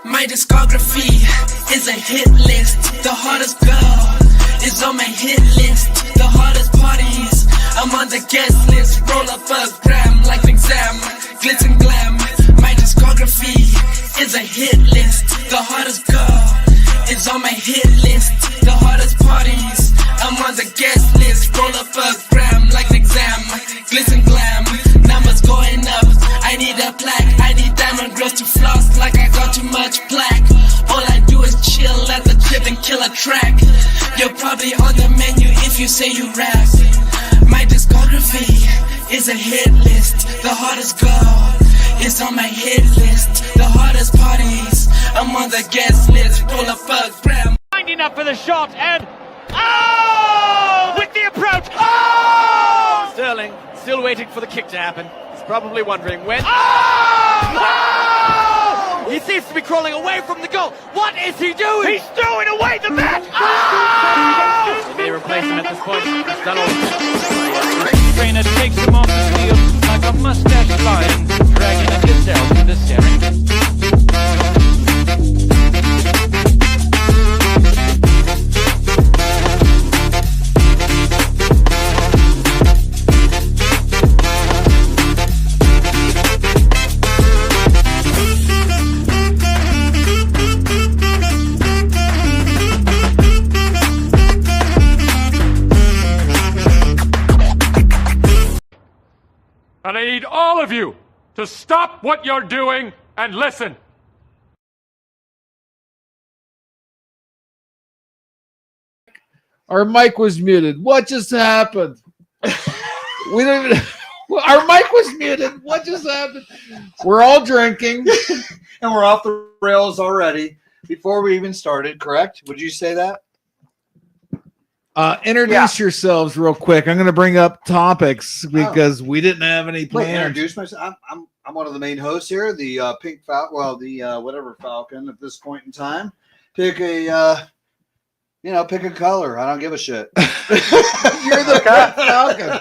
My discography is a hit list. The hottest girl is on my hit list. The hottest parties, I'm on the guest list. Roll up a gram like an exam, glitz and glam. My discography is a hit list. The hottest girl is on my hit list. The hottest parties, I'm on the guest list. Roll up a gram like an exam, glitz and glam. Numbers going up, I need a plaque. I need diamond girls to floss like I got too much plaque. All I do is chill at the crib and kill a track. You're probably on the menu if you say you rap. My discography is a hit list. The hottest girl is on my hit list. The hottest parties, I'm on the guest list. Pull up a gram. Winding up for the shot and oh! With the approach. Oh! Sterling still waiting for the kick to happen. He's probably wondering when. Oh! Oh! He seems to be crawling away from the goal. What is he doing? He's throwing away the bat. Oh! They may replace him at this point. He's done all the trainer takes him off the field like a mustache lion, dragging a gazelle to the staring. And I need all of you to stop what you're doing and listen. Our mic was muted. What just happened? We don't even. Our mic was muted. What just happened? We're all drinking, and we're off the rails already before we even started. Correct? Would you say that? Introduce yourselves real quick. I'm going to bring up topics because we didn't have any plans. Introduce myself. I'm one of the main hosts here. The Pink Falcon. Well, the whatever Falcon at this point in time. Pick a pick a color. I don't give a shit. You're the Falcon.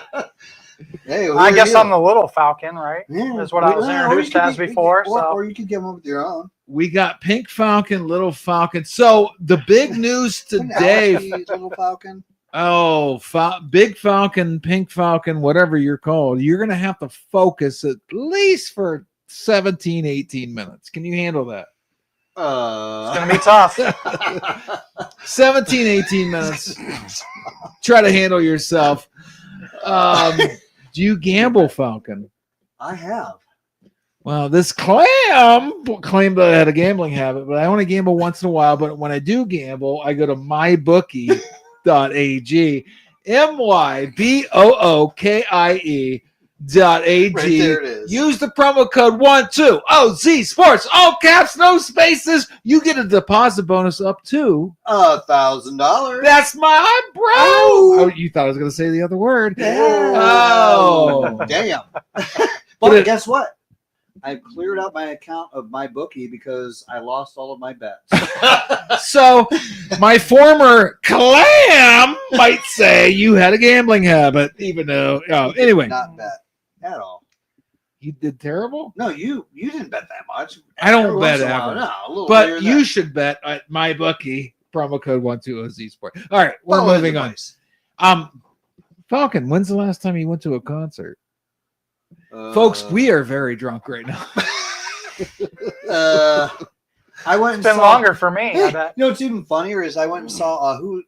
Hey, I guess I'm the little Falcon, right? Yeah, that's what I was introduced as before. Or you could get one with your own. We got Pink Falcon, Little Falcon. So the big news today, Little Falcon. Oh, Big Falcon, Pink Falcon, whatever you're called. You're going to have to focus at least for 17, 18 minutes. Can you handle that? It's going to be tough. 17, 18 minutes. Try to handle yourself. Do you gamble, Falcon? I have. Well, this clam claimed that I had a gambling habit, but I only gamble once in a while. But when I do gamble, I go to mybookie.ag, MYBOOKIE.AG. Right there it is. Use the promo code 12OZ Sports, all caps, no spaces. You get a deposit bonus up to $1,000. That's my bro. Oh, you thought I was going to say the other word. Yeah. Oh, damn. But guess what? I cleared out my account of my bookie because I lost all of my bets. So my former clam might say you had a gambling habit, even though anyway. Not bet at all. You did terrible? No, you didn't bet that much. I don't bet ever. No, a little but you should bet at my bookie, promo code 12OZ Sport. All right, we're moving on. Falcon, when's the last time you went to a concert? Folks, we are very drunk right now. I went. It's been longer for me. Hey, I bet. you know what's even funnier is I went and saw who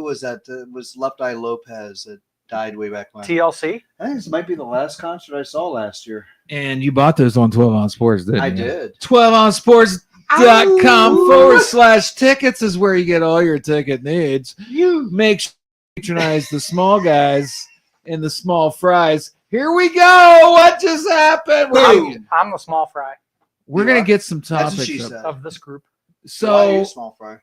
was that? It was Left Eye Lopez that died way back when. TLC. I think this might be the last concert I saw last year. And you bought those on 12 Ounce Sports, didn't you? I did. 12ouncesports.com/tickets is where you get all your ticket needs. You make sure you patronize the small guys and the small fries. Here we go. What just happened? I'm the small fry. We're going to get some That's what topics she said. of this group. So Why are you small fry?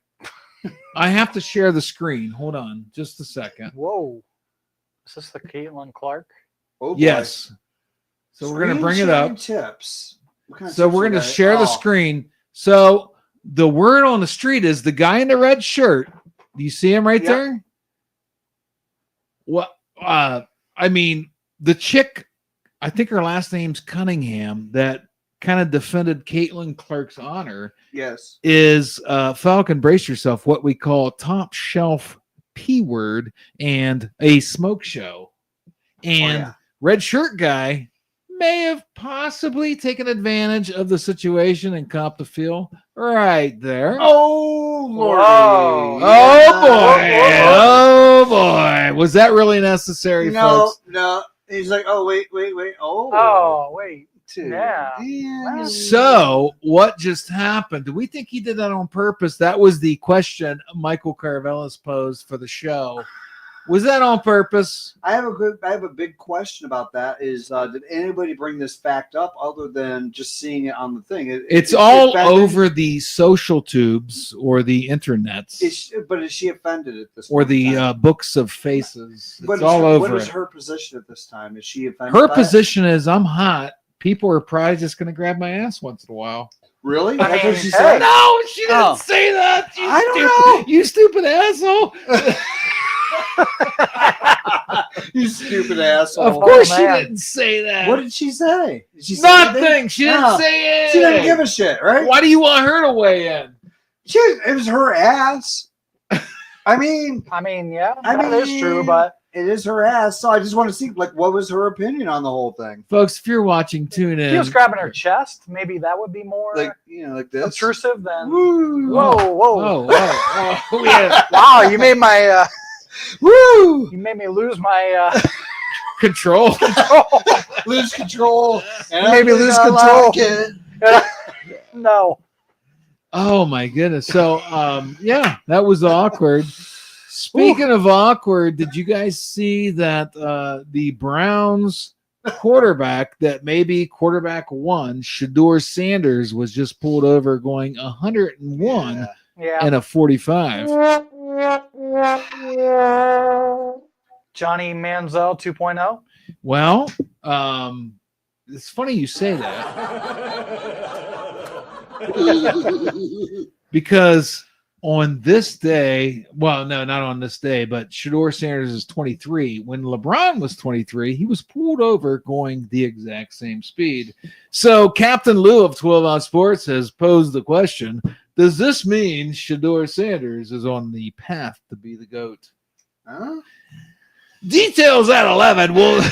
I have to share the screen. Hold on just a second. Whoa. Is this the Caitlin Clark? Oh, boy. Yes. So we're going to bring it up. Tips. So we're going to share the screen. So the word on the street is the guy in the red shirt Do you see him right Yep. there? What? I mean, the chick, I think her last name's Cunningham, that kind of defended Caitlin Clark's honor, Yes. is Falcon, brace yourself, what we call top shelf P word and a smoke show. And yeah. Red Shirt Guy may have possibly taken advantage of the situation and copped the feel right there. Oh, Lord. Whoa. Oh boy. Was that really necessary, No, folks? no. He's like, oh, wait. Oh, wait. Dude. Yeah. Yeah. So, what just happened? Do we think he did that on purpose? That was the question Michael Carvelis posed for the show. Was that on purpose? I have a big question about that. Is did anybody bring this fact up other than just seeing it on the thing? It's is all she offended? over the social tubes or the internets But is she offended at this? or point in the time? books of faces. What It's is all her, over What is it. her position at this time? Is she offended? Her by it? position is, I'm hot. People are probably just going to grab my ass once in a while. Really? I That's mean, what she hey. said. No, she didn't Oh. say that. You I don't stupid, You stupid asshole. You stupid asshole. Of course she man. didn't say that. What did she say? Did she say anything? Nothing. She didn't No. say it. She didn't give a shit, right? Why do you want her to weigh in? It was her ass. I mean, Yeah, I that is mean- true, but it is her ass. So I just want to see, like, what was her opinion on the whole thing? Folks, if you're watching, tune if in. he was grabbing her chest, maybe that would be more Like, like this. obtrusive than. Woo! Whoa, whoa. Oh, oh, yeah. Wow, you made my Woo! you made me lose my Control. Lose control. And Maybe I lose think I control. like it. no. Oh my goodness. So yeah, that was awkward. Speaking of awkward, did you guys see that the Browns quarterback that maybe quarterback one, Shador Sanders, was just pulled over going 101 Yeah. and a 45. Johnny Manziel 2.0. Well, it's funny you say that because on this day, well, no, not on this day, but Shador Sanders is 23. When LeBron was 23, he was pulled over going the exact same speed. So Captain Lou of 12 Ounce Sports has posed the question, does this mean Shador Sanders is on the path to be the GOAT? Huh? Details at 11. Well,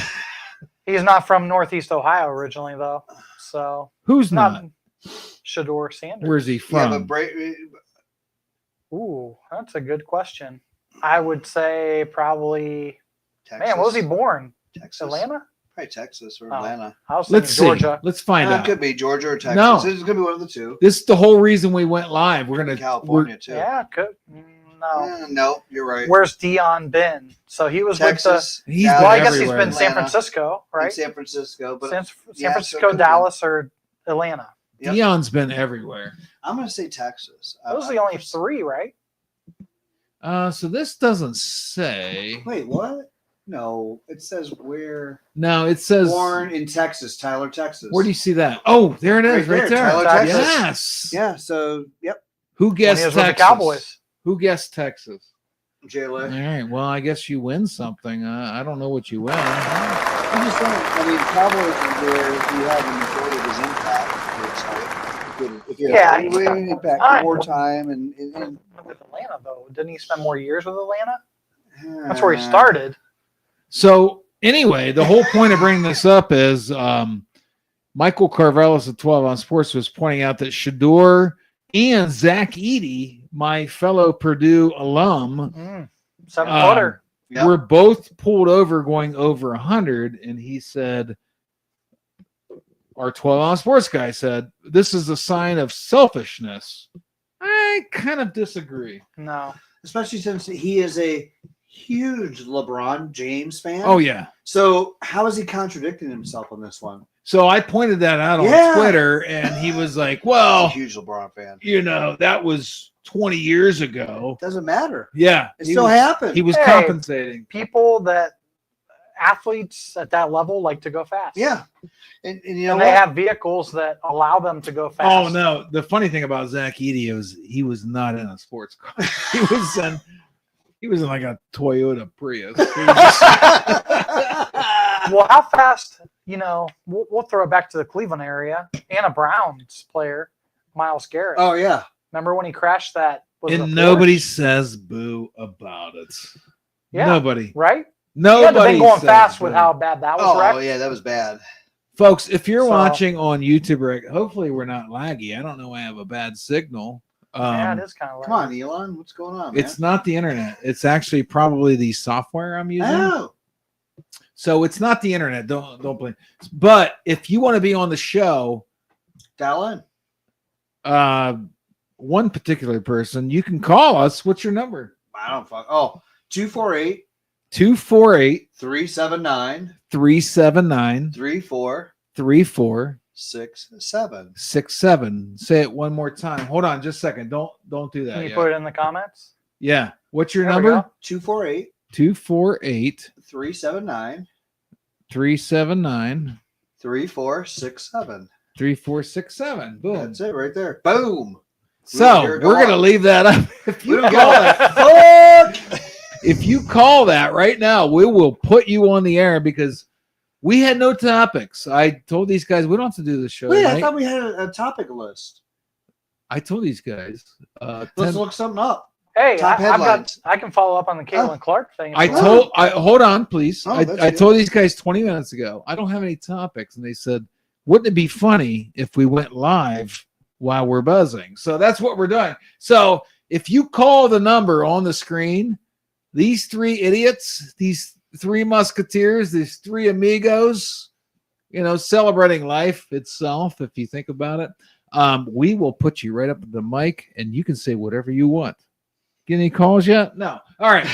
He's not from Northeast Ohio originally, though. So who's not? Shador Sanders. Where's he Yeah, from? but Ooh, that's a good question. I would say probably. Texas. Man, where was he born? Texas. Atlanta? Probably Texas or Oh. Atlanta. I was thinking Let's see. Georgia. Let's find It out. could be Georgia or Texas. No. It's gonna be one of the two. This is the whole reason we went live. We're gonna California too. Yeah, could. No. No, you're right. Where's Dion been? So he was Texas. He's with been the. Well, I guess he's everywhere. been San Atlanta, Francisco, and right? San Francisco, but San yeah, so Francisco, it could've Dallas, or Atlanta. Yep. Dion's been everywhere. I'm gonna say Texas. Those are the only three, right? So this doesn't say. Wait, what? No, it says where. No, it says. Born in Texas, Tyler, Texas. Where do you see that? Oh, there it is, Right right there, there. Tyler, Texas. Yes. Yeah. So, yep. Who When guessed he was Texas? with the Cowboys. Who guessed Texas? All JLA. right. Well, I guess you win something. I don't know what you win. I'm just saying. I mean, Cowboys is where you have the majority of his impact. If you Yeah, have any impact, I- more time, and With Atlanta, though, didn't he spend more years with Atlanta? That's where he started. So anyway, the whole point of bringing this up is Michael Carvelis of 12 on Sports was pointing out that Shador and Zach Edey, my fellow Purdue alum, 7-footer. Yep. were both pulled over going over 100, and he said, our 12 on Sports guy said, this is a sign of selfishness. I kind of disagree. No. Especially since he is a huge LeBron James fan. Oh, yeah. So how is he contradicting himself on this one? So I pointed that out on Yeah. Twitter, and he was like, He's a well, huge LeBron fan. you know, that was 20 years ago. Doesn't matter. Yeah. It he still was- happened. He was Hey. compensating. Athletes at that level like to go fast. Yeah. And you know And what? they have vehicles that allow them to go fast. Oh, no. The funny thing about Zach Edey was he was not in a sports car. He was in He was in like a Toyota Prius. Well, how fast? We'll throw it back to the Cleveland area. Anna Brown's player, Miles Garrett. Oh yeah. Remember when he crashed that? Was it a And nobody Porsche? says boo about it. Yeah. Nobody. Right? Nobody. He had to been going says fast with boo. how bad that was Oh wrecked. yeah, that was bad. Folks, if you're So- watching on YouTube, hopefully we're not laggy. I don't know. I have a bad signal. Yeah, it is kind of. Come on, Elon, what's going on? Man? It's not the internet. It's actually probably the software I'm using. Oh, So it's not the internet. Don't blame. But if you want to be on the show, dial in. one particular person, you can call us. What's your number? I don't fuck. Oh, 248 248 379 379 3467. 3467. Say it one more time. Hold on just a second. Don't do that Can you yet. put it in the comments? Yeah. What's your There we number? go. 248 248 379 379 3467. 3467. Boom. That's it right there. Boom. So Here, we're go gonna on. leave that up. If We you don't call go. that, Fuck! if you call that right now, we will put you on the air because we had no topics. I told these guys we don't have to do the show. Wait, I tonight. thought we had a topic list. I told these guys. Let's 10 look something up. Hey, Top headlines. I can follow up on the Caitlin Clark thing. if I you want. told. I hold on, please. Oh, I that's good. told these guys 20 minutes ago. I don't have any topics, and they said, "Wouldn't it be funny if we went live while we're buzzing?" So that's what we're doing. So if you call the number on the screen, these three idiots, these three musketeers, these three amigos, celebrating life itself. If you think about it, we will put you right up at the mic, and you can say whatever you want. Get any calls yet? No. All right.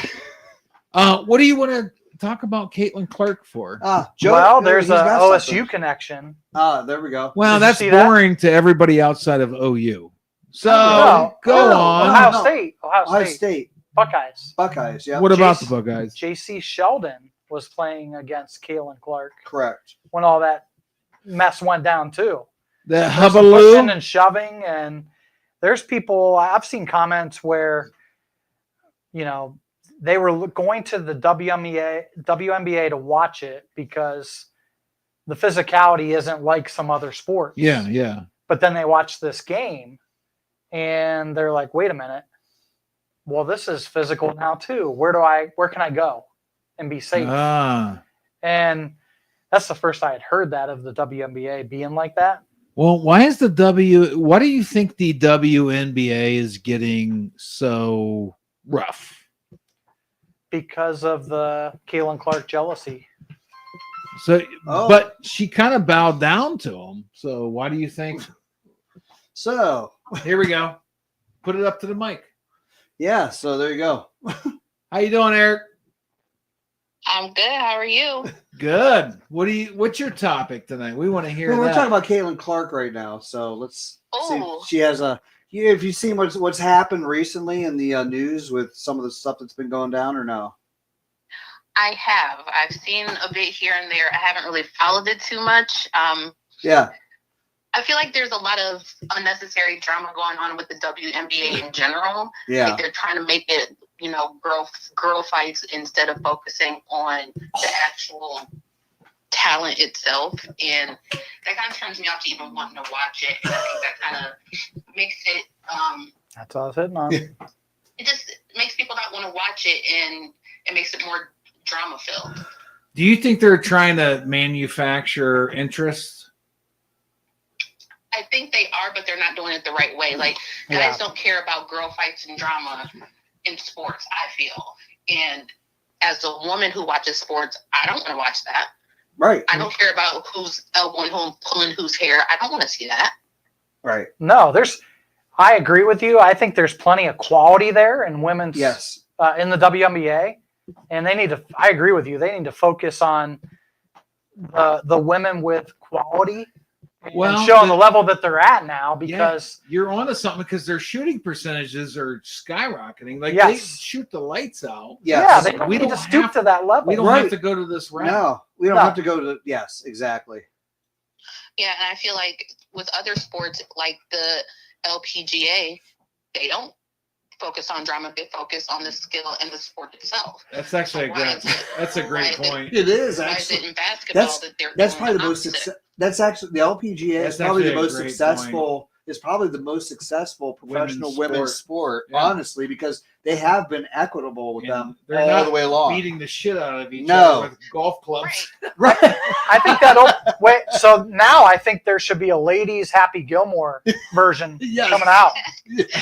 What do you want to talk about Caitlin Clark for? Joe, Well, there's he's a got OSU something. connection. There we go. Well, Did you that's see that? boring to everybody outside of OU. So No, go no, on. Ohio No. State. Ohio Ohio State. State. Buckeyes. Buckeyes. Yeah. What about the Jace- Buckeyes? J.C. Sheldon was playing against Caitlin Clark Correct. when all that mess went down too. The There's some pushing Hubaloo. and shoving, and there's people. I've seen comments where, they were going to the WNBA to watch it because the physicality isn't like some other sports. Yeah. But then they watch this game, and they're like, "Wait a minute. Well, this is physical now too. Where can I go and be safe?" And that's the first I had heard that of the WNBA being like that. Well, why do you think the WNBA is getting so rough? Because of the Caitlin Clark jealousy. So, Oh. but she kind of bowed down to him. So why do you think? So, Here we go. Put it up to the mic. yeah. So there you go. How you doing, Eric? I'm good. How are you? Good. What's your topic tonight? We want to hear Well, we're that. talking about Caitlin Clark right now. So let's see. Oh. She has if you've seen what's happened recently in the news with some of the stuff that's been going down, or no? I have. I've seen a bit here and there. I haven't really followed it too much. Yeah. I feel like there's a lot of unnecessary drama going on with the WNBA in general. Yeah. Like they're trying to make it, girl fights instead of focusing on the actual talent itself. And that kind of turns me off to even wanting to watch it. And I think that kind of makes it That's what I was hitting on. it just makes people not want to watch it, and it makes it more drama filled. Do you think they're trying to manufacture interest? I think they are, but they're not doing it the right way. Like, guys don't care about girl fights and drama in sports, I feel. And as a woman who watches sports, I don't want to watch that. Right. I don't care about who's elbowing who and pulling whose hair. I don't want to see that. Right. No, I agree with you. I think there's plenty of quality there in women's Yes. in the WNBA, and I agree with you. They need to focus on the women with quality Well, and showing the level that they're at now, because You're onto something because their shooting percentages are skyrocketing. Like Yes. they shoot the lights out. Yes. they don't We need to don't stoop have- to that level. We don't Right. have to go to this route. No, we don't No. have to go to. Yes, exactly. Yeah, and I feel like with other sports like the LPGA, they don't focus on drama, big focus on the skill and the sport itself. That's actually that's a great point. It is Why is actually. it in basketball That's doing probably the most opposite? That's actually the LPGA That's is probably the actually a most great successful. Is probably the most successful professional women's sport, Yeah. honestly, because they have been equitable with Yeah. them They're all not the way along. beating the shit out of each No. other with golf clubs. Right. I think that'll wait. So now I think there should be a ladies Happy Gilmore version Yes. coming out.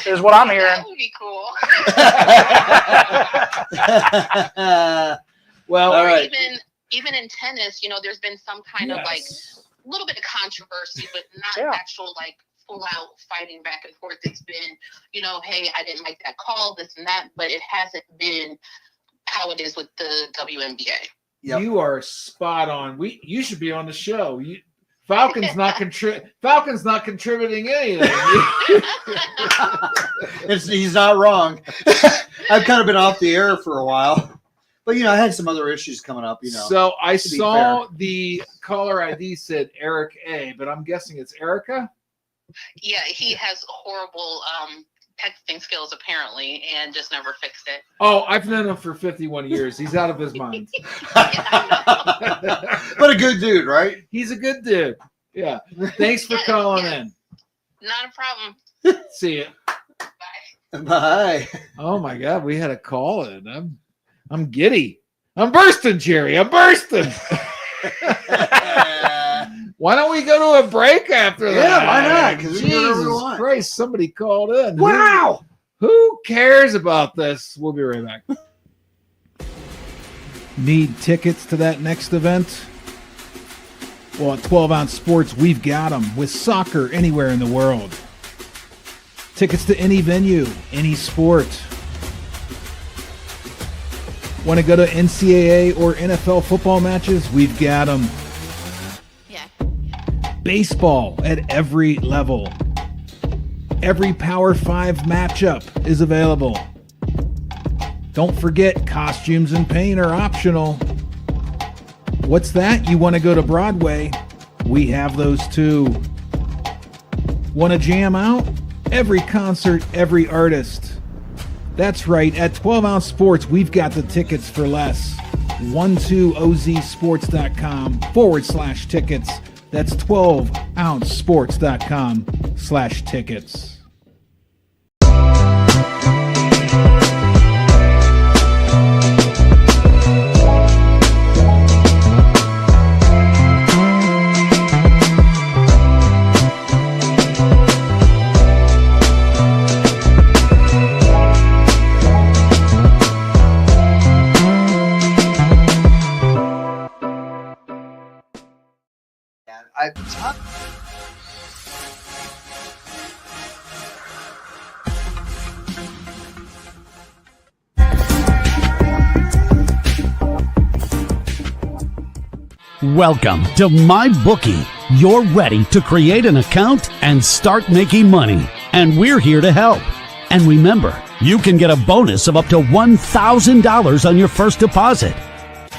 Is what I'm hearing. That would be cool. Well, All Or right. even in tennis, there's been some kind of like yes. a little bit of controversy, but not Yeah. actual like full out fighting back and forth. It's been, hey, I didn't like that call, this and that, but it hasn't been how it is with the WNBA. Yep. You are spot on. You should be on the show. Falcon's not contributing anything. He's not wrong. I've kind of been off the air for a while, but I had some other issues coming up. So I to be saw the caller ID said Eric A, but I'm guessing it's Erica. Yeah, he has horrible texting skills apparently, and just never fixed it. Oh, I've known him for 51 years. He's out of his mind. But a good dude, right? He's a good dude. Yeah. Thanks for calling in. Not a problem. See you. Bye. Bye. Oh my God, we had a call in. I'm giddy. I'm bursting, Jerry. I'm bursting. Why don't we go to a break after that? Yeah, why not? 'Cause we can do whatever we Jesus want. Christ, somebody called in. Wow. Who cares about this? We'll be right back. Need tickets to that next event? Well, at 12 Ounce Sports, we've got them with soccer anywhere in the world. Tickets to any venue, any sport. Want to go to NCAA or NFL football matches? We've got them. Yeah. Baseball at every level. Every Power 5 matchup is available. Don't forget, costumes and paint are optional. What's that? You want to go to Broadway? We have those too. Want to jam out? Every concert, every artist. That's right, at 12 Ounce Sports, we've got the tickets for less. 12ozsports.com/tickets. That's 12ouncesports.com/tickets. Welcome to MyBookie. You're ready to create an account and start making money, and we're here to help. And remember, you can get a bonus of up to $1,000 on your first deposit.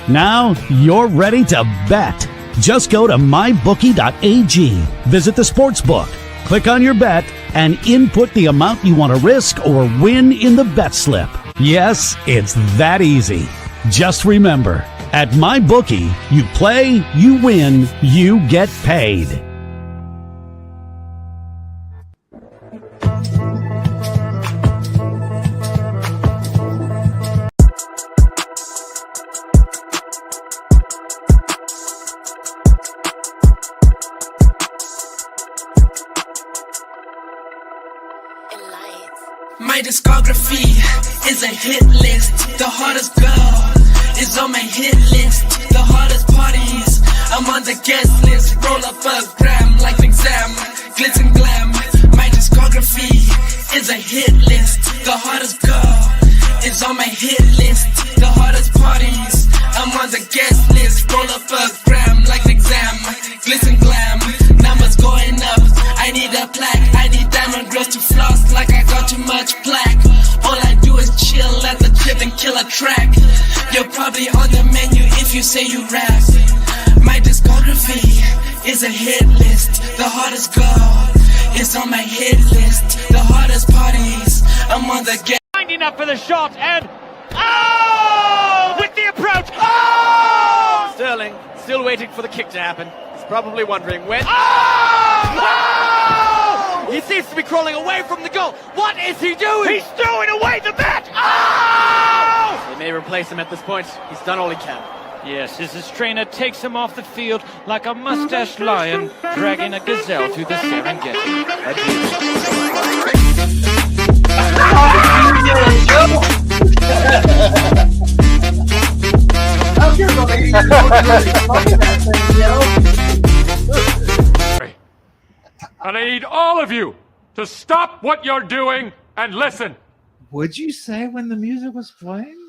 Now you're ready to bet. Just go to mybookie.ag, visit the sportsbook, click on your bet, and input the amount you want to risk or win in the bet slip. Yes, it's that easy. Just remember, at MyBookie, you play, you win, you get paid. My discography is a hit list. The hottest girl is on my hit list. The hottest parties, I'm on the guest list. Roll up a gram like an exam, glitz and glam. My discography is a hit list. The hottest girl is on my hit list. The hottest parties, I'm on the guest list. Roll up a gram like an exam, glitz and glam. Numbers going up, I need a plaque. I need diamond girls to floss like I got too much plaque. All I do is chill at the crib and kill a track. You're probably on the menu if you say you rap. My discography is a hit list. The hottest girl is on my hit list. The hottest parties, I'm on the get. lining up for the shot, and oh! With the approach, oh! Sterling still waiting for the kick to happen. He's probably wondering when. Oh! He seems to be crawling away from the goal. What is he doing? He's throwing away the bat. Oh! They may replace him at this point. He's done all he can. Yes, as his trainer takes him off the field like a mustached lion dragging a gazelle through the Serengeti. And I need all of you to stop what you're doing and listen. What'd you say when the music was playing?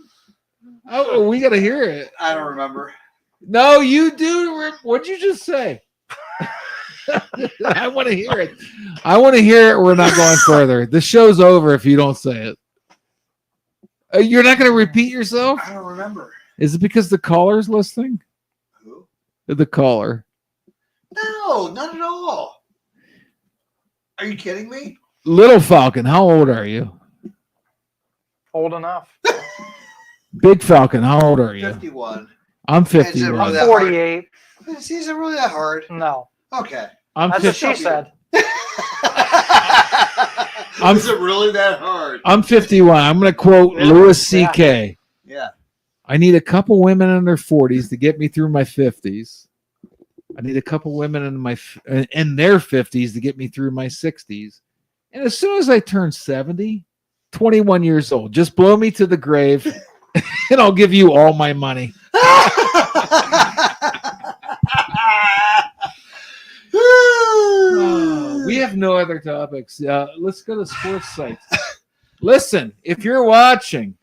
Oh, we got to hear it. I don't remember. No, you do. What'd you just say? I want to hear it. I want to hear it. We're not going further. The show's over if you don't say it. You're not going to repeat yourself? I don't remember. Is it because the caller's listening? Who? The caller. No, not at all. Are you kidding me? Little Falcon, how old are you? Old enough. Big Falcon, how old are you? 51. I'm Is it 51. really I'm that 48. hard? Is it really that hard? No. Okay. I'm That's 50, what she said. Is it really that hard? I'm 51. I'm going to quote Louis C.K. Yeah. I need a couple women in their 40s to get me through my 50s. I need a couple women in their 50s to get me through my 60s. And as soon as I turn 70, 21 years old, just blow me to the grave and I'll give you all my money. We have no other topics. Let's go to sports sites. Listen, if you're watching,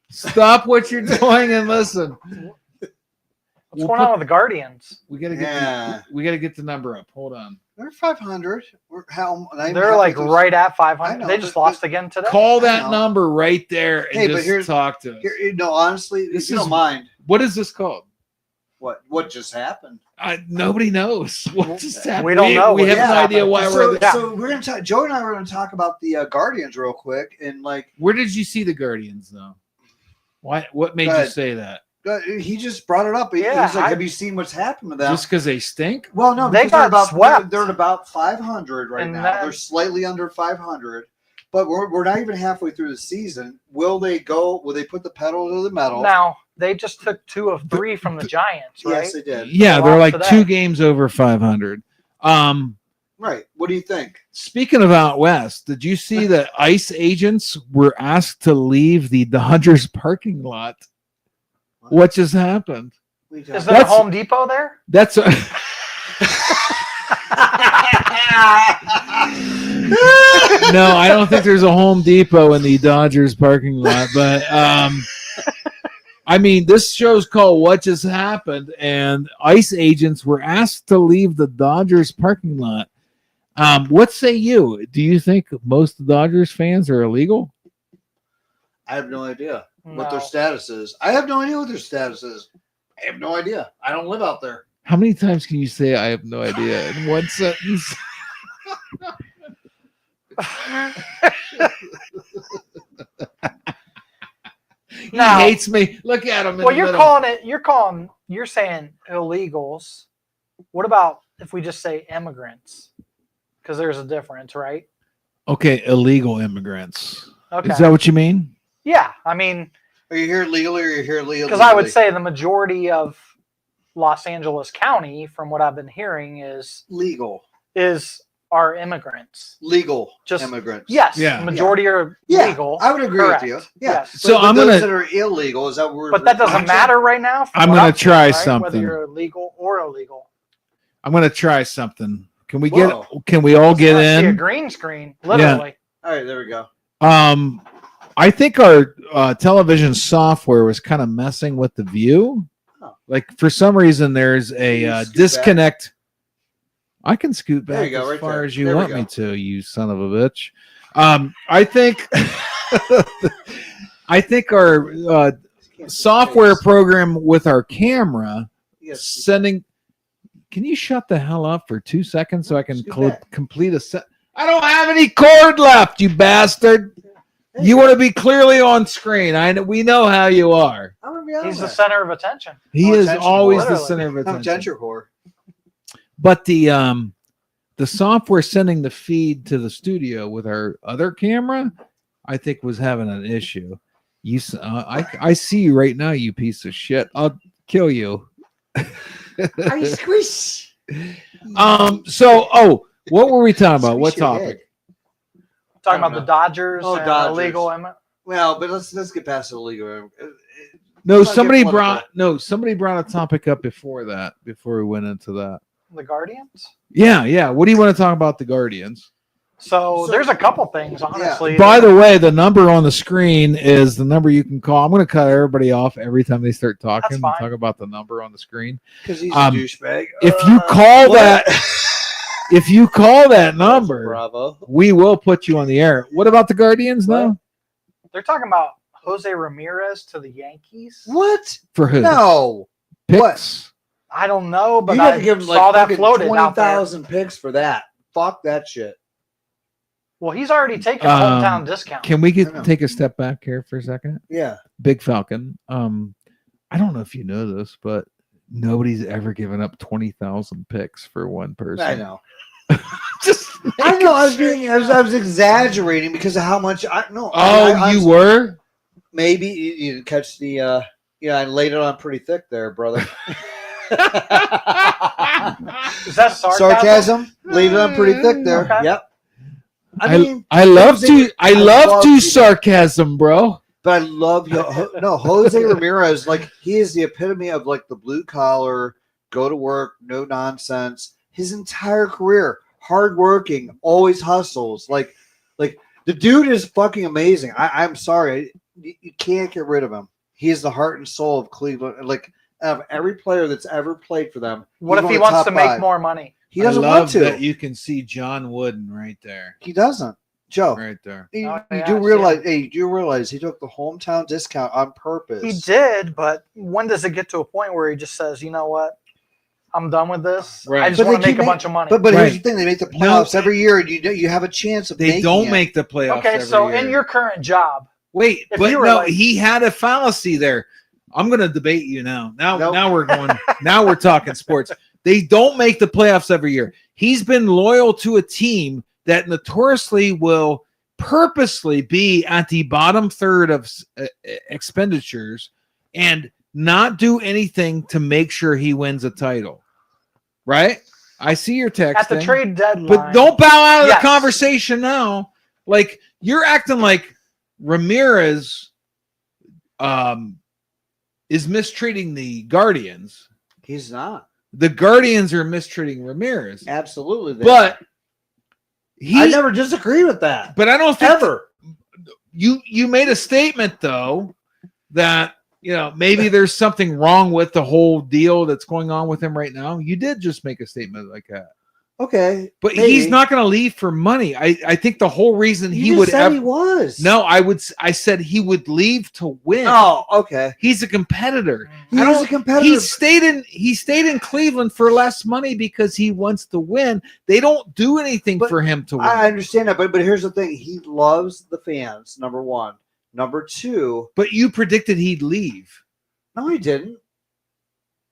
stop what you're doing and listen. What's going on with the Guardians? We gotta get we gotta get the number up. Hold on. They're 500. They're like right at 500. know, They just but- lost again today. Call I that know. number right there and Hey, but just here's- talk to us. No, honestly, This if you is- don't mind, What is this called? what just happened? Nobody knows what just happened. We don't know We what have just no idea happened. why so, we're there. so we're gonna talk. Joe and I were gonna talk about the Guardians real quick, and like Where did you see the Guardians though? Why? What made Go you ahead. say that? he just brought it up. He Yeah, was like, I- "Have you seen what's happened to them?" Just because they stink? Well, no, They because they're got about swept. They're at about 500 right And now. that- They're slightly under 500, but we're not even halfway through the season. Will they go? Will they put the pedal to the metal? Now, they just took 2 of 3 from the Giants, right? Yes, they did. Yeah, Go they're off like today. 2 games over 500. Right. What do you think? Speaking of out west, did you see that ICE agents were asked to leave the Dodgers parking lot? What just happened? Is there a That's- Home Depot there? That's a, no, I don't think there's a Home Depot in the Dodgers parking lot, but I mean, this show's called What Just Happened, and ICE agents were asked to leave the Dodgers parking lot. What say you? Do you think most Dodgers fans are illegal? I have no idea what their No. status is. I have no idea what their status is. I have no idea. I don't live out there. How many times can you say I have no idea in one sentence? He Now- hates me. Look at him. Well, you're saying illegals. What about if we just say immigrants? Because there's a difference, right? Okay, illegal immigrants. Okay. Is that what you mean? Yeah, I mean, Are you here legally or are you here legally? because I would say the majority of Los Angeles County, from what I've been hearing, is are immigrants. legal Just- immigrants. Yes, Yeah. the majority are Yeah, legal. I would agree Correct. with you. Yeah. Yes. So but I'm those gonna- that are illegal. Is that what we're? But that doesn't actually- matter right now. from I'm what gonna seeing, try right? something. Whether you're legal or illegal. I'm gonna try something. Can we Whoa. Can we all get I see a in? green screen, literally. All right, there we go. I think our television software was kind of messing with the view. Oh. Like for some reason, there's a Can you scoot disconnect. I can scoot There back you go, as right far there. as you There we want go. me to, you son of a bitch. I think I think our software program with our camera Yes. sending. Can you shut the hell up for 2 seconds so I can Scoot back. complete a set? I don't have any cord left, you bastard. You want to be clearly on screen. We know how you are. I'm gonna be honest. He's the center of attention. He is attention, always the literally. center of I'm attention. attention whore. But the software sending the feed to the studio with our other camera, I think was having an issue. I see you right now, you piece of shit. I'll kill you. Are you squish? So what were we talking about? What Squish your topic? head. Talking about the Dodgers Oh, and Dodgers. illegal. Well, but let's get past the legal. No, Let's not somebody get political. somebody brought a topic up before we went into that. The Guardians. Yeah. What do you want to talk about the Guardians? So there's a couple things, honestly. By the way, the number on the screen is the number you can call. I'm going to cut everybody off every time they start talking and fine. talk about the number on the screen. Because he's a douchebag. If you call what? if you call that number, Bravo. we will put you on the air. What about the Guardians now? They're talking about Jose Ramirez to the Yankees. What? For who? No. Picks? I don't know, but You I got to give him saw like that fucking floated out there. 20,000 picks for that. Fuck that shit. Well, he's already taken a hometown discount. Can we I know. take a step back here for a second? Yeah. Big Falcon. I don't know if you know this, but nobody's ever given up 20,000 picks for one person. I know. Just I know. I was exaggerating because of how much I know. you were? Maybe you didn't catch the. I laid it on pretty thick there, brother. Is that Sarcasm? Laid it on pretty thick there. Okay. Yep. I mean, I love Jose- to I love to sarcasm, bro. But I love Jose Ramirez. Like, he is the epitome of like the blue collar, go to work, no nonsense. His entire career, hardworking, always hustles. Like the dude is fucking amazing. I'm sorry, you can't get rid of him. He is the heart and soul of Cleveland. Like, of every player that's ever played for them. What he's if he one of the wants top to make five. more money? He doesn't I love want to. that you can see John Wooden right there. He doesn't. Joe, Right there. you, Oh, you yeah, do I see realize? him. Hey, you do realize he took the hometown discount on purpose? He did, but when does it get to a point where he just says, you know what? I'm done with this. Right. I just But want they to make keep a bunch of money. But here's Right. the thing: they make the No, playoffs every year, and you have a chance of. They making don't it. make the playoffs. Okay, every so year. in your current job, Wait, if but you were no, like- he had a fallacy there. I'm going to debate you now. Now Nope. we're going. Now we're talking sports. They don't make the playoffs every year. He's been loyal to a team that notoriously will purposely be at the bottom third of expenditures and not do anything to make sure he wins a title. Right? I see your text. at the trade deadline. But don't bow out of Yes. the conversation now. Like, you're acting like Ramirez is mistreating the Guardians. He's not. The Guardians are mistreating Ramirez. Absolutely. they- But I never disagree with that. but I don't think Ever. you made a statement though that maybe there's something wrong with the whole deal that's going on with him right now. You did just make a statement like that. Okay. But maybe. he's not going to leave for money. I think the whole reason You he just would said ever he was. No, I said he would leave to win. Oh, okay. He's a competitor. He I is don't- a competitor. He stayed in Cleveland for less money because he wants to win. They don't do anything But for him to win. I understand that, but here's the thing: he loves the fans. Number one. Number two. But you predicted he'd leave. No, he didn't.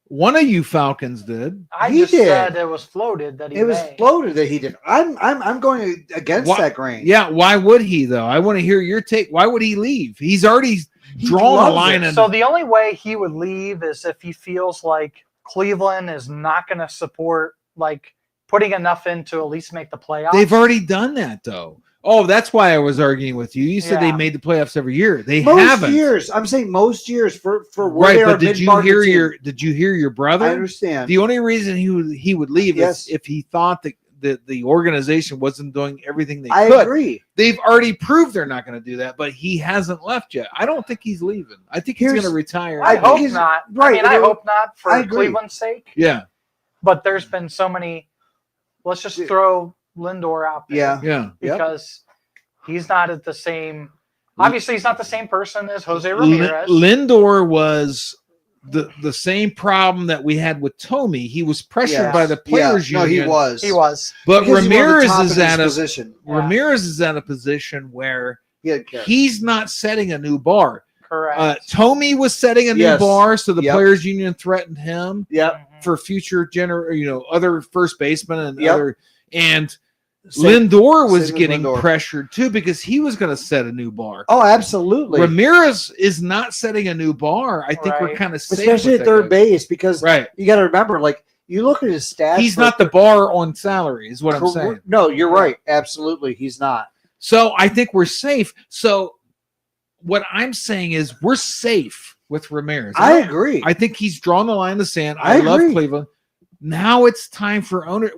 One of you Falcons did. I he just did. said it was floated that he It was may. floated that he did. I'm going against Why- that grain. Yeah, why would he though? I want to hear your take. Why would he leave? He's already He drawn a loves line. it. And So the only way he would leave is if he feels like Cleveland is not going to support, like, putting enough in to at least make the playoffs. they've already done that though. Oh, that's why I was arguing with you. You said they Yeah. made the playoffs every year. They Most haven't. years. I'm saying most years for where Right, they are but did you mid-market hear team. did you hear your brother? I understand. The only reason he would leave Yes. is if he thought that the organization wasn't doing everything they I could. agree. They've already proved they're not going to do that, but he hasn't left yet. I don't think he's leaving. I think he's Here's- going to retire. I think hope he's- not. right, I mean, I well, hope not for I agree. Cleveland's sake. Yeah, But there's been so many. Let's just throw Lindor out there. Yeah. yeah. Yep. Because he's not at the same. Obviously, he's not the same person as Jose Ramirez. Lindor was the same problem that we had with Tomey. He was pressured Yes. by the players Yeah. No, he union. was. He was. But Because he wanted Ramirez top is in his at a position. Yeah. Ramirez is at a position where He didn't care. He's not setting a new bar. Correct. Tommy was setting a new Yes. bar, so the Yep. players union threatened him Yep. for future other first basemen and Yep. other. And Same- Lindor was same with getting Lindor. pressured too because he was going to set a new bar. Oh, absolutely. Ramirez is not setting a new bar. I think we're Right. kind of safe Especially with at that third guy. base, because Right. you got to remember, like, you look at his stats. He's for- not the bar on salary, is what I'm saying. No, you're right. Absolutely, he's not. So I think we're safe. So what I'm saying is we're safe with Ramirez. I agree. I think he's drawn the line in the sand. I I love agree. Cleveland. Now it's time for owner.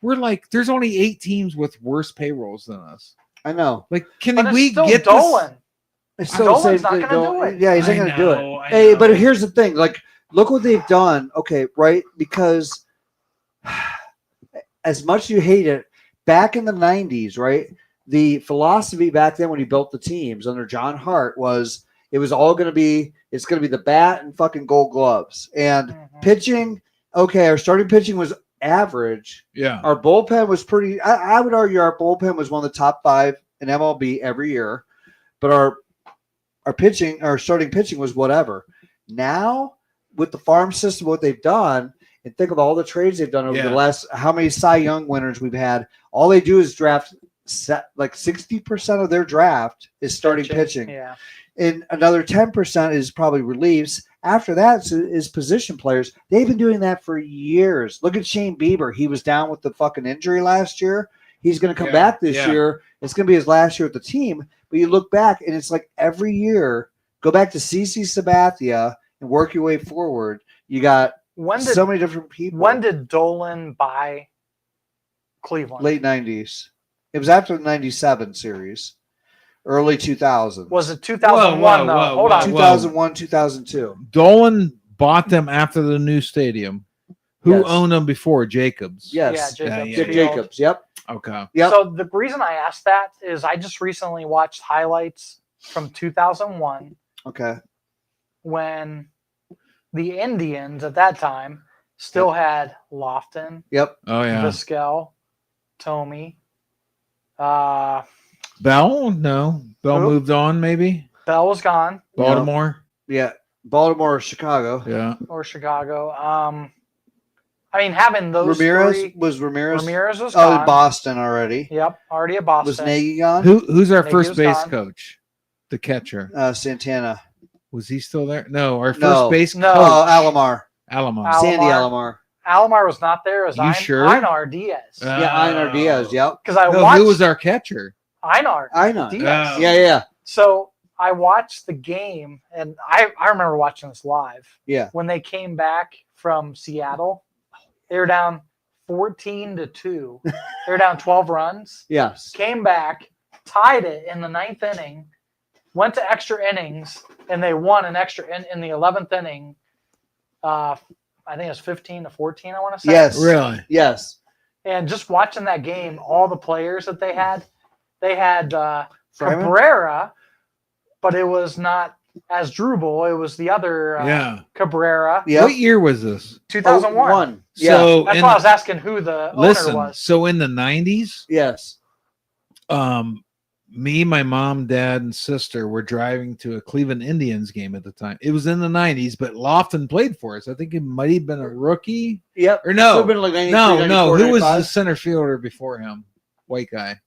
We're like, there's only 8 teams with worse payrolls than us. I know. Like, can But it's we still get Dolan. It's Dolan's safe not to gonna go- do it. Yeah, he's not I going to do know, it. I Hey, know. but here's the thing. Like, look what they've done. Okay, right? Because as much as you hate it, back in the 90s, right? The philosophy back then when he built the teams under John Hart was it's going to be the bat and fucking gold gloves. And pitching, okay, our starting pitching was average. Yeah. Our bullpen was pretty. I would argue our bullpen was one of the top 5 in MLB every year, but our starting pitching was whatever. Now with the farm system, what they've done, and think of all the trades they've done over the last how many Cy Young winners we've had. All they do is draft like 60% of their draft is starting pitching. Yeah. And another 10% is probably relieves. After that is position players. They've been doing that for years. Look at Shane Bieber. He was down with the fucking injury last year. He's going to come back this year. It's going to be his last year with the team. But you look back, and it's like every year, go back to CC Sabathia and work your way forward. You got so many different people. When did Dolan buy Cleveland? Late 90s. It was after the 97 series. Early 2000s. Was it 2001 though? Hold on. 2001, 2002. Dolan bought them after the new stadium. Who Yes. owned them before? Jacobs. Yes. Yeah, Jacobs. Dick Field. Jacobs. Yep. Okay. Yep. So the reason I asked that is I just recently watched highlights from 2001 Okay. when the Indians at that time still had Lofton, Yep. Oh yeah. Vizquel, Tomey, Bell? No. Bell Who? moved on, maybe. Bell was gone, Baltimore. Yeah. Baltimore or Chicago. Yeah. or Chicago. I mean, having those Ramirez three, was Ramirez. Ramirez was Oh, gone. Boston already. Yep, already at Boston. Was Nagy gone? Who's our Maybe first he was base gone. coach? The catcher. Santana. Was he still there? No, our first No. base No. coach. Oh, Alomar. Alamo. Sandy Alomar. Alomar. Alomar was not there. It was You sure? Einar Diaz. Yeah, Einar Diaz. Yep. Because I No, watched who was our catcher? Einar Einar. Diaz. Oh. Yeah. So I watched the game, and I remember watching this live. Yeah. When they came back from Seattle, they were down 14-2. They were down 12 runs. Yes. Came back, tied it in the 9th inning, went to extra innings, and they won an extra in the 11th inning. I think it was 15-14, I want to say. Yes. Really? Yes. And just watching that game, all the players that they had Freeman? Cabrera, but it was not Asdrubal. It was the other Yeah. Cabrera. Yep. What year was this? 2001. One. Yeah. So That's in- why I was asking who the listen. owner was. So in the 90s, Yes. me, my mom, dad, and sister were driving to a Cleveland Indians game at the time. It was in the 90s, but Lofton played for us. I think it might have been a rookie. Yep. Or no. Could've been like 93, No. 94, Who was 95. the center fielder before him? White guy.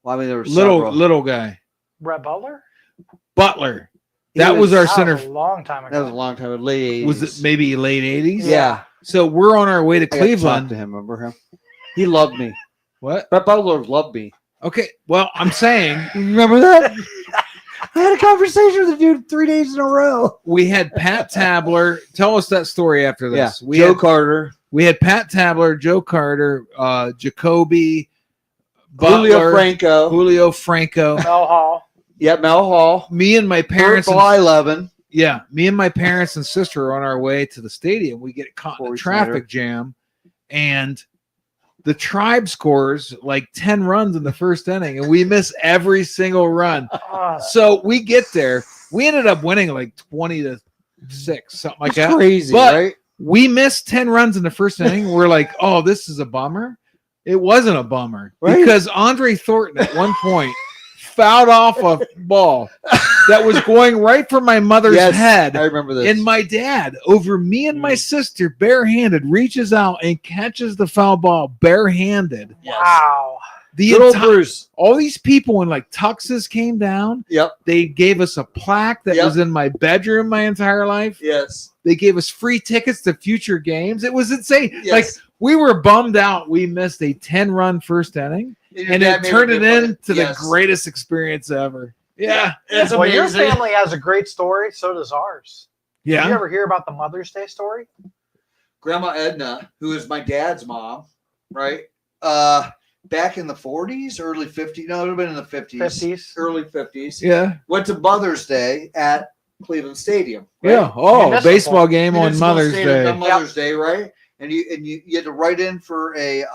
Well, I mean, there were several. Little guy. Brett Butler? Butler. He That was our That center. was a long time ago. That was a long time. Late 80s. Was it maybe late 80s? Yeah. So we're on our way to I got to talk Cleveland. to him. Remember him? He loved me. What? Brett Butler loved me. Okay. Well, I'm saying You remember that? I had a conversation with the dude 3 days in a row. we had Pat Tabler. Tell us that story after Yeah. this. We Joe had, Carter. we had Pat Tabler, Joe Carter, Jacoby, Julio Butler, Franco. Julio Franco. Mel Hall. Yep. Mel Hall. Me and my parents. Bert Blyleven. Yeah, me and my parents and sister are on our way to the stadium. We get caught in a Corey traffic Snyder. jam, and the Tribe scores like 10 runs in the first inning, and we miss every single run. So we get there. We ended up winning like 20-6, something like That's that. crazy, But right? we missed 10 runs in the first inning. We're like, oh, this is a bummer. It wasn't a bummer Right. because Andre Thornton at one point fouled off a ball that was going right for my mother's head. I remember this. And my dad, over me and my sister, barehanded, reaches out and catches the foul ball barehanded. Wow. The Good old Bruce. All these people in like tuxes came down. Yep. They gave us a plaque that was in my bedroom my entire life. Yes. They gave us free tickets to future games. It was insane. Yes. Like we were bummed out. We missed a 10-run first inning, Your and dad it made turned a it good into play. the greatest experience ever. Yeah. It's Well, your amazing. family has a great story. So does ours. Did you Yeah. ever hear about the Mother's Day story? Grandma Edna, who is my dad's mom, right? Back in the 40s, early 50s. No, it would have been in the 50s. 50s. Early 50s. Yeah. Went to Mother's Day at Cleveland Stadium. Right? Yeah. Oh, Municipal. baseball game on Municipal Mother's Stadium Day. On Mother's Day, right? And you had to write in for a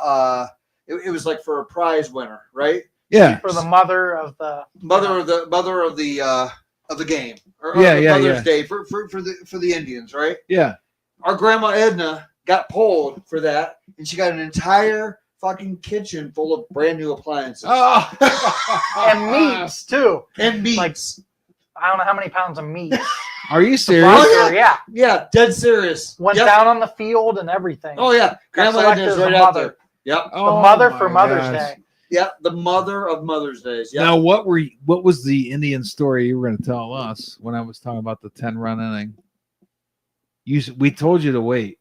it was like for a prize winner, right? Yeah. For the mother of the Mother of the game. Or Yeah, Mother's yeah. Day for the Indians, right? Yeah. Our grandma Edna got pulled for that, and she got an entire fucking kitchen full of brand new appliances. and meats too. And meats. Like, I don't know how many pounds of meat. Are you The serious? buster, yeah. Yeah, dead serious. Went Yep. down on the field and everything. Oh yeah, Grandma selected Edna's as right a out mother. there. Yep. The mother for my Mother's gosh. Day. Yep. The mother of Mother's Days. Yep. Now, what was the Indian story you were going to tell us when I was talking about the 10-run inning? We told you to wait.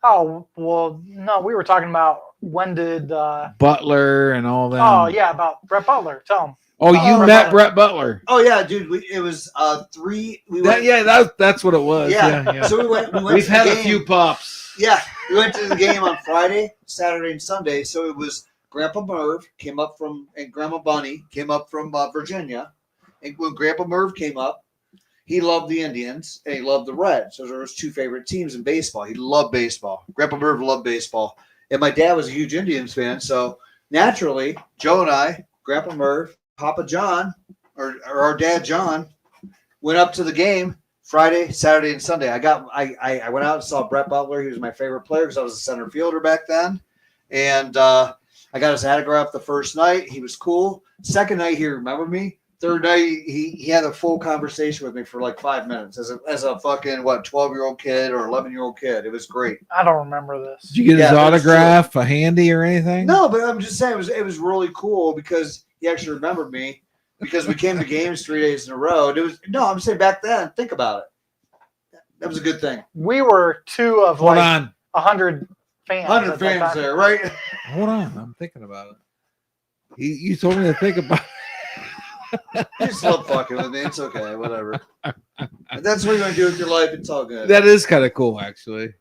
Oh, well, no, we were talking about when did Butler and all that. oh yeah, about Brett Butler. Tell him. Oh, you Brett met Butler. Brett Butler. Oh yeah, dude. It was 3. We went. That's what it was. Yeah. Yeah. So we went. We've to had the a game. few pops. Yeah, we went to the game on Friday, Saturday, and Sunday. So it was Grandpa Merv came up from, and Grandma Bunny came up from Virginia. And when Grandpa Merv came up, he loved the Indians and he loved the Reds. Those are his two favorite teams in baseball. He loved baseball. Grandpa Merv loved baseball. And my dad was a huge Indians fan. So naturally, Joe and I, Grandpa Merv, Papa John, or our dad John, went up to the game Friday, Saturday, and Sunday. I went out and saw Brett Butler. He was my favorite player because I was a center fielder back then. And I got his autograph the first night. He was cool. Second night, he remembered me. Third night, he had a full conversation with me for like 5 minutes as a fucking 12-year-old kid or 11-year-old kid. It was great. I don't remember this. Did you get his Yeah, that's autograph, a handy or anything? No, but I'm just saying it was really cool because he actually remembered me because we came to games 3 days in a row. I'm saying back then, think about it. That was a good thing. We were two of Hold like on. 100 fans. 100 at that fans time. there, right? Hold on. I'm thinking about it. You told me to think about it. You just love fucking with me. It's okay, whatever. If that's what you're gonna do with your life, it's all good. That is kind of cool, actually.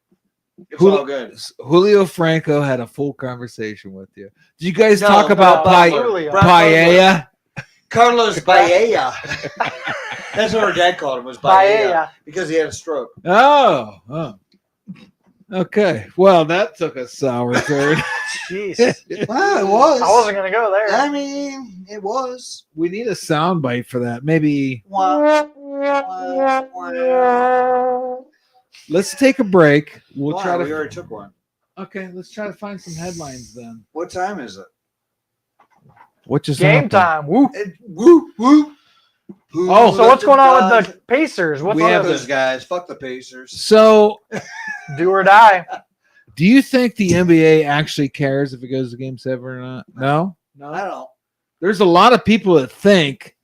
It's all good. Julio Franco had a full conversation with you. Did you guys No, talk about Julio. paella? Carlos Baella. That's what our dad called him, was Baella, Paella. because he had a stroke. Oh. Okay. Well, that took a sour turn. Jeez. Well, it was. I wasn't going to go there. I mean, it was. We need a sound bite for that. Maybe Wah. let's take a break. We'll Why? try We to. already took one. Okay, let's try to find some headlines then. What time is it? What just Game happened? time. Woo. Woo, woo. Oh, So what's going on with the Pacers? What's We on have with those guys? Fuck the Pacers. So, do or die? do you think the NBA actually cares if it goes to Game 7 or not? No. I don't. There's a lot of people that think.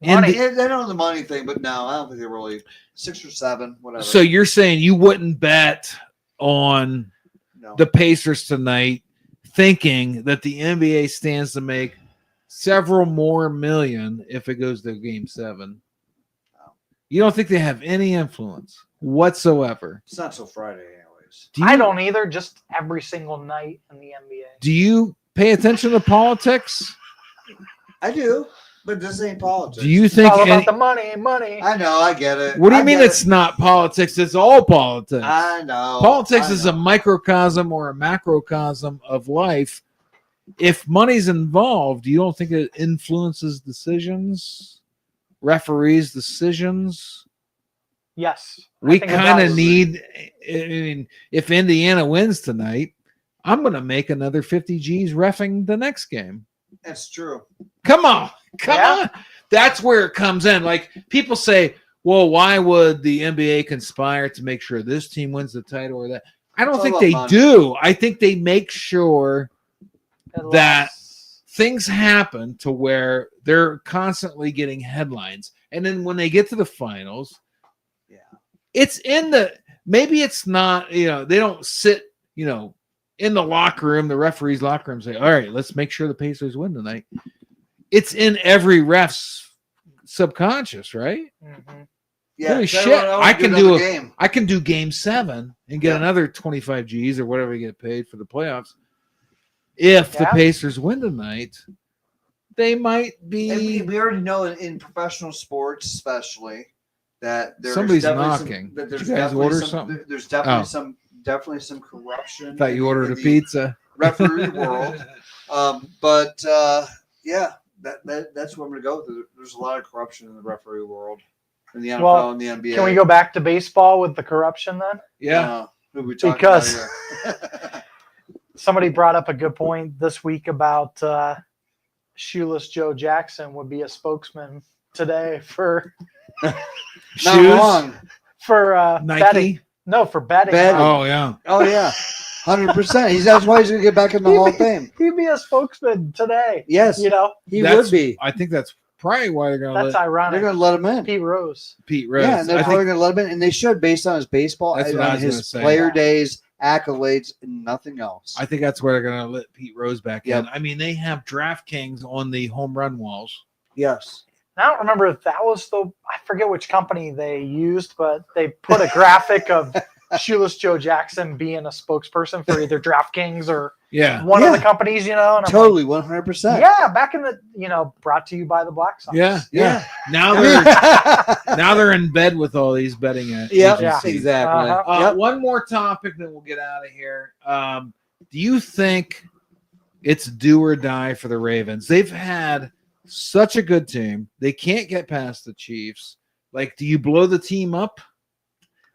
Money. They don't know the money thing, but no, I don't think they really 6 or 7, whatever. So you're saying you wouldn't bet on no. the Pacers tonight, thinking that the NBA stands to make several more million if it goes to Game 7? You don't think they have any influence whatsoever? It's not till Friday, anyways. I don't either. Just every single night in the NBA. Do you pay attention to politics? I do, but this ain't politics. Do you It's think? all about the money. I know, I get it. What do you I mean get it's not politics? It's all politics. I know. Politics I is a know. microcosm or a macrocosm of life. If money's involved, you don't think it influences decisions, referees' decisions? Yes. I We think it kind of does. need. I mean, if Indiana wins tonight, I'm going to make another 50 G's reffing the next game. That's true. Come on. That's where it comes in. Like people say, well, why would the NBA conspire to make sure this team wins the title or that? I don't think they do. I think they make sure that things happen to where they're constantly getting headlines. And then when they get to the finals, it's in the, maybe it's not, they don't sit, in the locker room, the referee's locker room, say, all right, let's make sure the Pacers win tonight. It's in every ref's subconscious, right? Mm-hmm. Yeah, holy shit! I can do game 7 and get another 25 G's or whatever you get paid for the playoffs. If the Pacers win tonight, they might be. We already know in professional sports, especially, that somebody's knocking. There's Did you guys order something? There's definitely some corruption. I thought you ordered a pizza. Referee world, that's where I'm gonna go. There's a lot of corruption in the referee world, in the NFL and the NBA. Can we go back to baseball with the corruption then? Yeah, because somebody brought up a good point this week about Shoeless Joe Jackson would be a spokesman today for not wrong for Nike. Betting. No, for betting. Oh yeah. 100%. That's why he's gonna get back in the Hall of Fame. He'd be a spokesman today. Yes, he would be. I think that's probably why they're gonna. That's ironic. They're gonna let him in. Pete Rose. Yeah, and they're probably gonna let him in, and they should, based on his baseball, on his player days, accolades, and nothing else. I think that's where they're gonna let Pete Rose back in. I mean, they have DraftKings on the home run walls. Yes. I don't remember if that was I forget which company they used, but they put a graphic of Shoeless Joe Jackson being a spokesperson for either DraftKings or one of the companies, and I'm totally 100%. Yeah, back in the, brought to you by the Black Sox. Yeah. Now they're in bed with all these betting agencies. Yeah, exactly. One more topic, then we'll get out of here. Do you think it's do or die for the Ravens? They've had such a good team. They can't get past the Chiefs. Like, do you blow the team up?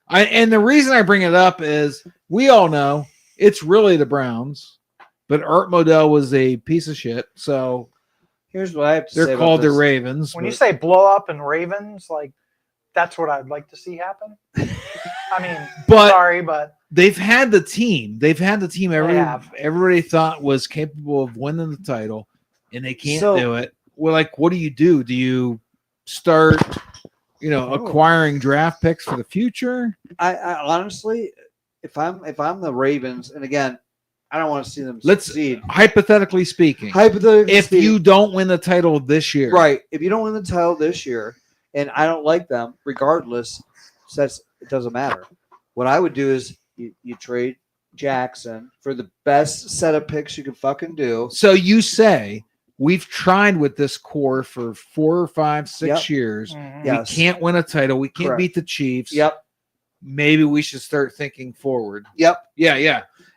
And the reason I bring it up is we all know it's really the Browns, but Art Modell was a piece of shit. So here's what I have to say. They're called the Ravens. When you say blow up and Ravens, like that's what I'd like to see happen. I mean, sorry, but they've had the team. They've had the team everybody thought was capable of winning the title, and they can't do it. Well, like, what do? Do you start, acquiring draft picks for the future? I honestly, if I'm the Ravens, and again, I don't want to see them succeed. Hypothetically speaking, if you don't win the title this year, right? If you don't win the title this year, and I don't like them, regardless, it doesn't matter. What I would do is you trade Jackson for the best set of picks you can fucking do. So you say, we've tried with this core for 4 or 5, 6 years. Mm-hmm. We can't win a title. We can't beat the Chiefs. Maybe we should start thinking forward. Yeah.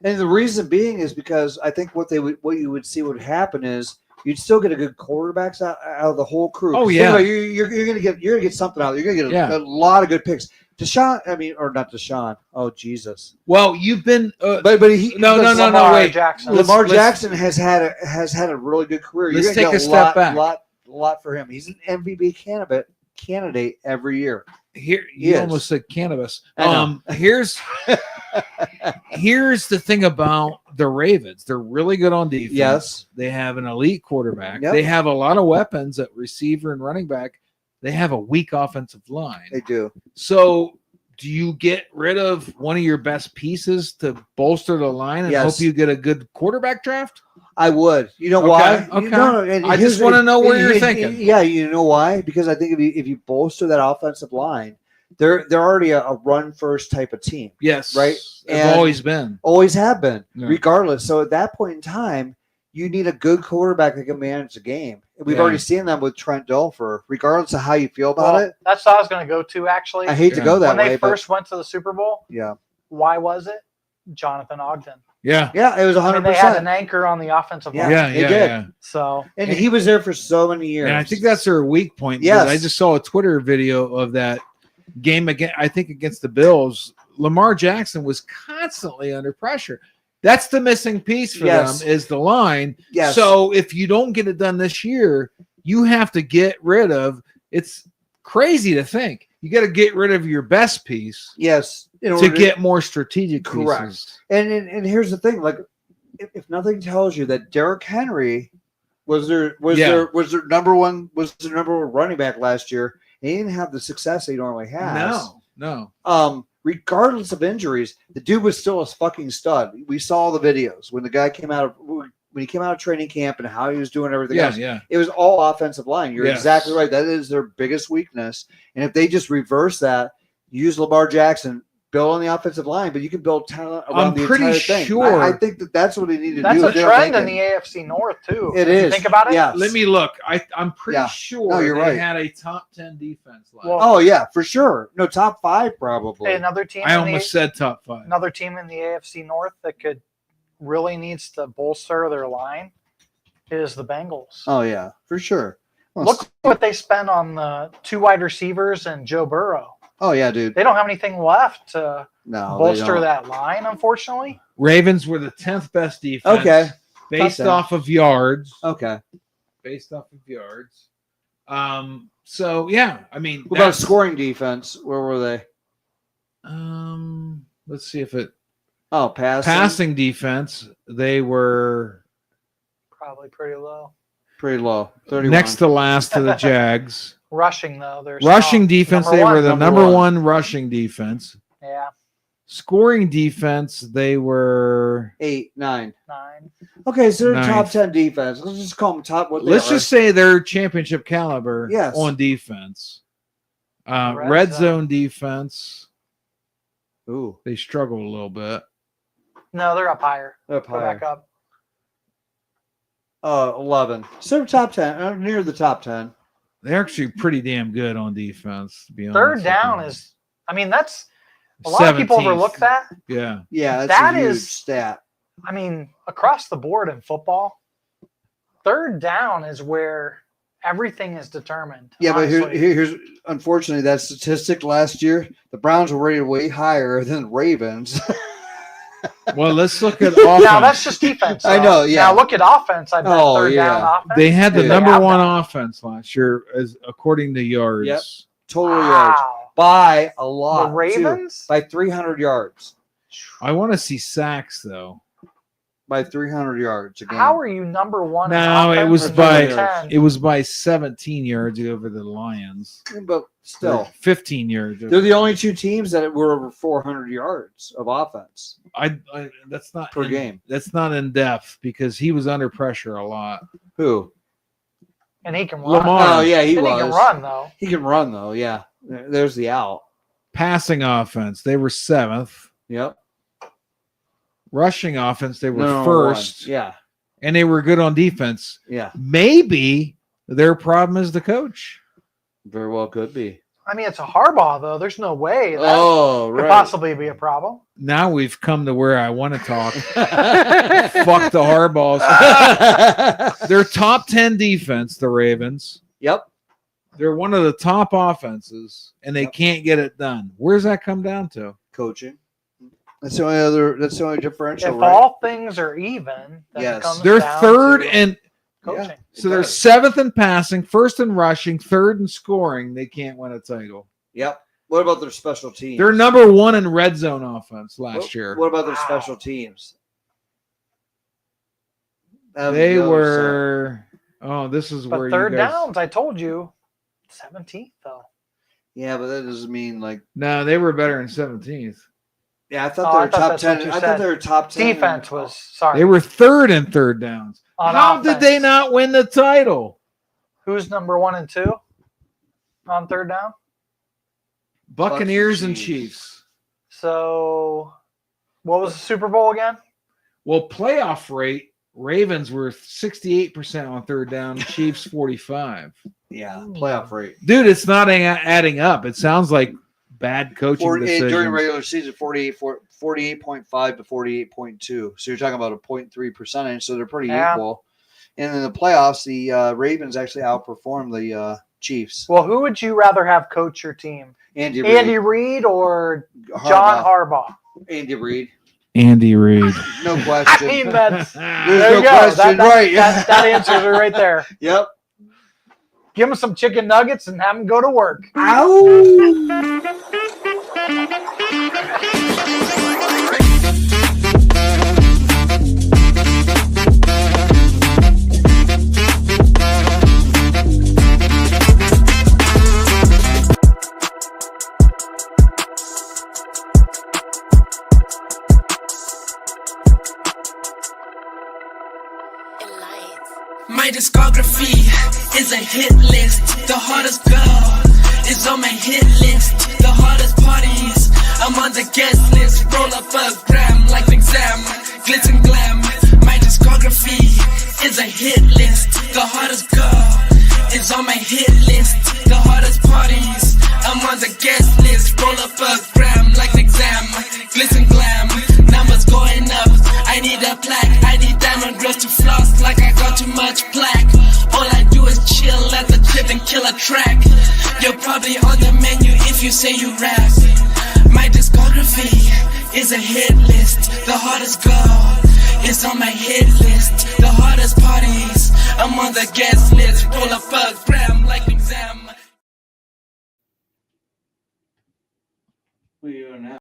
And the reason being is because I think what you would see would happen is you'd still get a good quarterbacks out of the whole crew. Oh yeah, you're gonna get something out. You're gonna get a lot of good picks. Not Deshaun. Oh Jesus. Well, you've been, but he no. Wait, Jackson. Lamar Jackson has had a really good career. Let's take a step back. A lot for him. He's an MVP candidate every year. Here, you almost said cannabis. Here's the thing about the Ravens. They're really good on defense. Yes, they have an elite quarterback. They have a lot of weapons at receiver and running back. They have a weak offensive line. They do. So, do you get rid of one of your best pieces to bolster the line and hope you get a good quarterback draft? I would. You know why? Okay. No, I just want to know where you're thinking. Yeah, you know why? Because I think if you bolster that offensive line, they're already a run first type of team. Yes, right. They've always been. Always have been. Yeah. Regardless. So at that point in time, you need a good quarterback that can manage the game. We've already seen them with Trent Dilfer. Regardless of how you feel about it, that's what I was going to go to. Actually, I hate to go that way. When they first went to the Super Bowl, yeah. Why was it Jonathan Ogden? Yeah, it was 100%. They had an anchor on the offensive line. Yeah, they did. Yeah. So, and he was there for so many years. And I think that's their weak point. Yes, I just saw a Twitter video of that game again. I think against the Bills, Lamar Jackson was constantly under pressure. That's the missing piece for Yes. them is the line. Yes. So if you don't get it done this year, you have to get rid of. It's crazy to think you got to get rid of your best piece. Yes. To get more strategic correct. pieces. And here's the thing: like, if nothing tells you that Derrick Henry was their number one running back last year, and he didn't have the success he normally has. No. Regardless of injuries, the dude was still a fucking stud. We saw the videos when the guy came out of training camp and how he was doing everything else. Yeah. It was all offensive line. You're Yes. exactly right. That is their biggest weakness. And if they just reverse that, use Lamar Jackson, build on the offensive line, but you can build talent around the entire thing. sure. I think that's what they need to That's do. a trend in the AFC North too. It If you is. think about it. Yeah. Let me look. I'm pretty Yeah. sure No, you're they right. had a top 10 defense last Well, Oh yeah, for sure. No, top 5 probably. Another team. I in almost said top 5. another team in the AFC North that could really needs to bolster their line is the Bengals. Oh yeah, for sure. Well, Look what they spent on the 2 wide receivers and Joe Burrow. Oh yeah, dude. They don't have anything left to No, they bolster don't. that line, unfortunately. Ravens were the 10th best defense. Okay. Based Top 10. off of yards. Okay. Based off of yards. So yeah, I mean, What about scoring defense? Where were they? Let's see if it Oh, passing defense. They were Probably pretty low. pretty low. 31. next to last to the Jags. Rushing though, they're Rushing strong. defense, Number they one. were the Number number one. one rushing defense. Yeah, Scoring defense, they were. 8, 9. 9. Okay, so they're Ninth. top 10 defense. Let's just call them top. What they Let's are. just say they're championship caliber Yes. on defense. Red Red zone. zone defense, Ooh, they struggle a little bit. No, they're up higher. up Go back higher. up. 11. So they're top 10, near the top 10. They're actually pretty damn good on defense. To be honest, Third with down you. is. I mean, that's a lot of people 17th. overlook that. Yeah, Yeah, that's That a huge is- stat. I mean, across the board in football, third down is where everything is determined. Yeah, but honestly. here's unfortunately that statistic last year, the Browns were rated way higher than the Ravens. Well, let's look at offense. Now that's just defense. I though. know, yeah. Now look at offense. I bet Oh, third yeah. down offense. They had the Dude, number have one that. offense last year, as according to yards. Yep. Total yards Wow. by a lot. The too. Ravens? By 300 yards. I want to see sacks though. By 300 yards again. How are you number one? in No, it offense was and by number 10? it was by 17 yards over the Lions. But still, 15 yards. they're the only two teams that were over 400 yards of offense I that's not per in, game. That's not in depth because he was under pressure a lot. Who? And he can run. Lamar. Oh yeah, he And was. he can run though. He can run though. Yeah, there's the out. Passing offense, they were 7th. Yep. Rushing offense, they were No, first. one. Yeah, And they were good on defense. yeah. Maybe their problem is the coach. Very well could be. I mean, it's a Harbaugh though. There's no way that Oh, could right. possibly be a problem. Now we've come to where I want to talk. Fuck the Harbaughs. They're top 10 defense, the Ravens. Yep. They're one of the top offenses, and they Yep. can't get it done. Where's that come down to? Coaching. That's the only other. That's the only differential. If right? all things are even, then Yes. it comes They're down third to and coaching. Yeah. so It they're does. 7th in passing, 1st in rushing, 3rd in scoring. They can't win a title. Yep. What about their special teams? They're number 1 in red zone offense last year. What about their Wow. special teams? That was They the other were. Oh, this is where But third you guys. downs, I told you, 17th though. side. Yeah, but that doesn't mean like. No, they were better in 17th. Yeah, I Oh, thought they I were thought top that's 10. what you I said. thought they were top 10. Defense was sorry. They were 3rd in third downs. on How offense. did they not win the title? Who's number 1 and 2 on third down? Buccaneers and Chiefs. Chiefs. So, what was the Super Bowl again? Well, playoff rate, Ravens were 68% on third down, Chiefs 45. Yeah, playoff rate. Dude, it's not adding up. It sounds like bad coaching decisions. During regular season, 48.5 to 48.2. So you're talking about a 0.3 percentage. So they're pretty Yeah. equal. And in the playoffs, the Ravens actually outperformed the Chiefs. Well, who would you rather have coach your team? Andy Reid. Andy Reid or John Harbaugh? Andy Reid. Andy Reid. No I question. mean, that's There's there no you go. question, right? That answers it right there. Yep. Give them some chicken nuggets and have them go to work. My discography is a hit list. The hottest girl is on my hit list. The hottest parties, I'm on the guest list. Roll up a gram like an exam, glitz and glam. My discography is a hit list. The hottest girl is on my hit list. The hottest parties, I'm on the guest list. Roll up a gram like an exam, glitz and glam. Numbers going up, I need a plaque. I need diamond girls to floss like I got too much plaque. All I do is chill at the crib and kill a track. You're probably on the menu if you say you rap. My discography is a hit list. The hottest girl is on my hit list. The hottest parties, I'm on the guest list. Roll up a gram like an exam.